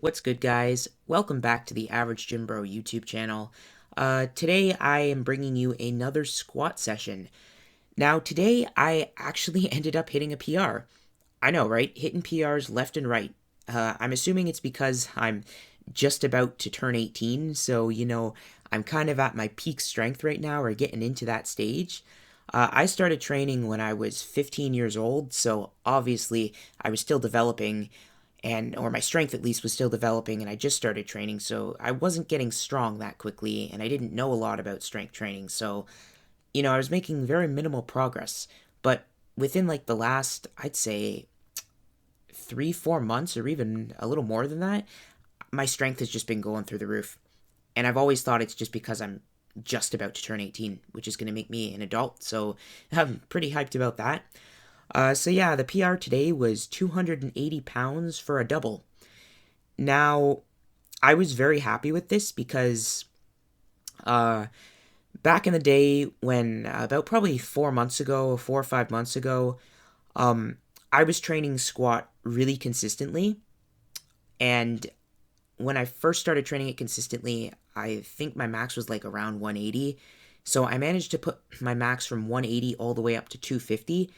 What's good, guys? Welcome back to the AverageGymBro YouTube channel. Today I am bringing you another squat session. Now, today I actually ended up hitting a PR. I know, right? Hitting PRs left and right. I'm assuming it's because I'm just about to turn 18, so, I'm kind of at my peak strength right now, or getting into that stage. I started training when I was 15 years old, so obviously I was still developing, or my strength at least was still developing, and I just started training, so I wasn't getting strong that quickly, and I didn't know a lot about strength training, so I was making very minimal progress. But within like the last, I'd say, 3, 4 months, or even a little more than that, my strength has just been going through the roof. And I've always thought it's just because I'm just about to turn 18, which is going to make me an adult, so I'm pretty hyped about that. So yeah, the PR today was 280 pounds for a double. Now, I was very happy with this because uh, back in the day when, about probably 4 months ago, 4 or 5 months ago, um, I was training squat really consistently. And when I first started training it consistently, I think my max was like around 180. So I managed to put my max from 180 all the way up to 250.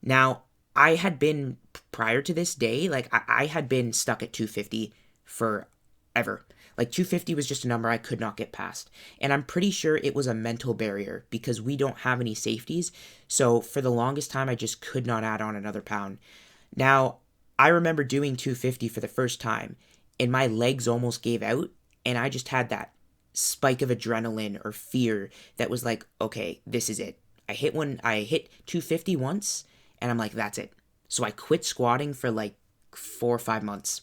Now, I had been, prior to this day, like I had been stuck at 250 forever. Like 250 was just a number I could not get past. And I'm pretty sure it was a mental barrier because we don't have any safeties. So for the longest time, I just could not add on another pound. Now, I remember doing 250 for the first time, and my legs almost gave out, and I just had that spike of adrenaline or fear that was like, okay, this is it. I hit 250 once, and I'm like, that's it. So I quit squatting for like 4 or 5 months.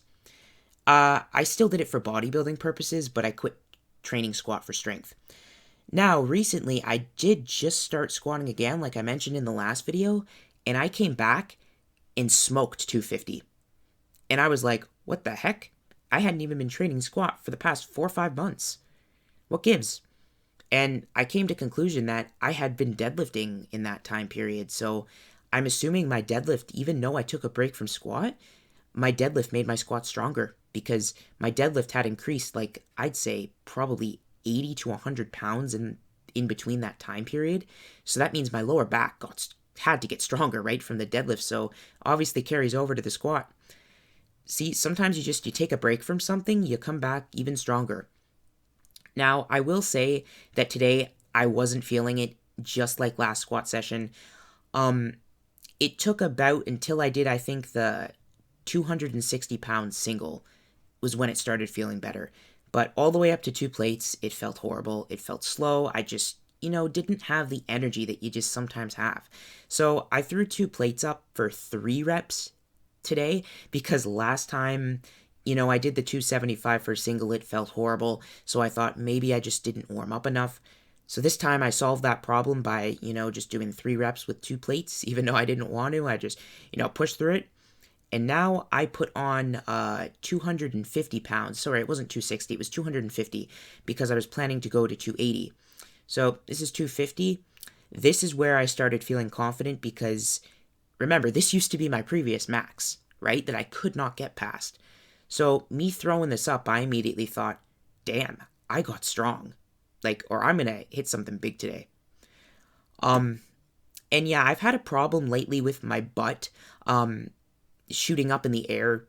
I still did it for bodybuilding purposes, but I quit training squat for strength. Now, recently, I did just start squatting again, like I mentioned in the last video, and I came back and smoked 250. And I was like, what the heck? I hadn't even been training squat for the past 4 or 5 months. What gives? And I came to conclusion that I had been deadlifting in that time period. So I'm assuming my deadlift, even though I took a break from squat, my deadlift made my squat stronger because my deadlift had increased, like I'd say probably 80 to 100 pounds in between that time period. So that means my lower back had to get stronger, right, from the deadlift. So obviously carries over to the squat. See, sometimes you take a break from something, you come back even stronger. Now, I will say that today I wasn't feeling it just like last squat session. Um, it took about until I did, I think, the 260 pound single was when it started feeling better. But all the way up to 2 plates, it felt horrible. It felt slow. I just, didn't have the energy that you just sometimes have. So I threw 2 plates up for 3 reps today because last time, I did the 275 for a single. It felt horrible. So I thought maybe I just didn't warm up enough. So this time I solved that problem by, just doing 3 reps with 2 plates, even though I didn't want to. I just, pushed through it. And now I put on 250 pounds. Sorry, it wasn't 260, it was 250 because I was planning to go to 280. So this is 250. This is where I started feeling confident because, remember, this used to be my previous max, right? That I could not get past. So me throwing this up, I immediately thought, damn, I got strong. Like, or I'm going to hit something big today. And yeah, I've had a problem lately with my butt. Shooting up in the air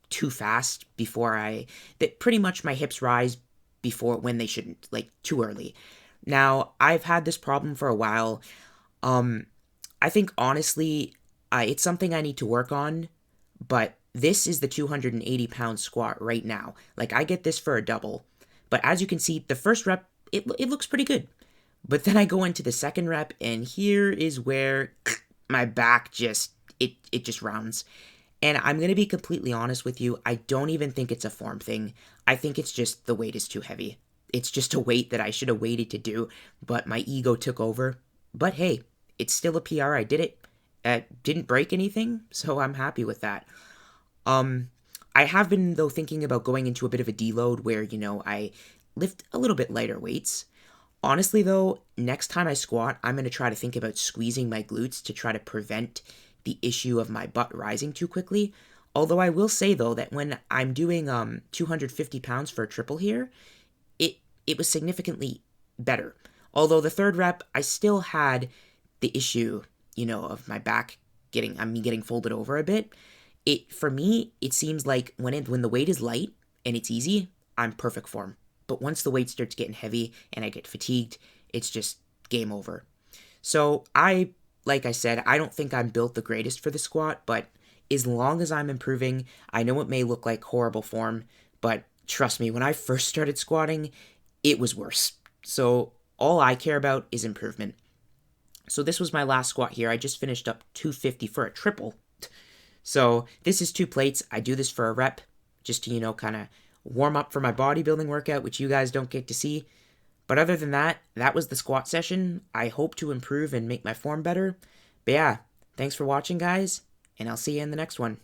too fast that pretty much my hips rise before when they shouldn't, like too early. Now, I've had this problem for a while. I think honestly, it's something I need to work on, but this is the 280 pound squat right now. Like I get this for a double, but as you can see, the first rep, it looks pretty good. But then I go into the second rep, and here is where my back it just rounds. And I'm going to be completely honest with you, I don't even think it's a form thing. I think it's just the weight is too heavy. It's just a weight that I should have waited to do, but my ego took over. But hey, it's still a PR. I did it. Didn't break anything, so I'm happy with that. I have been, though, thinking about going into a bit of a deload where, I lift a little bit lighter weights. Honestly, though, next time I squat, I'm going to try to think about squeezing my glutes to try to prevent the issue of my butt rising too quickly. Although I will say though that when I'm doing 250 pounds for a triple here, it it was significantly better. Although the third rep, I still had the issue, of my back getting folded over a bit. It for me, it seems like when the weight is light and it's easy, I'm perfect form. But once the weight starts getting heavy and I get fatigued, it's just game over. So like I said, I don't think I'm built the greatest for the squat, but as long as I'm improving, I know it may look like horrible form, but trust me, when I first started squatting, it was worse. So all I care about is improvement. So this was my last squat here. I just finished up 250 for a triple. So this is 2 plates. I do this for a rep just to, kind of warm up for my bodybuilding workout, which you guys don't get to see. But other than that, that was the squat session. I hope to improve and make my form better. But yeah, thanks for watching, guys, and I'll see you in the next one.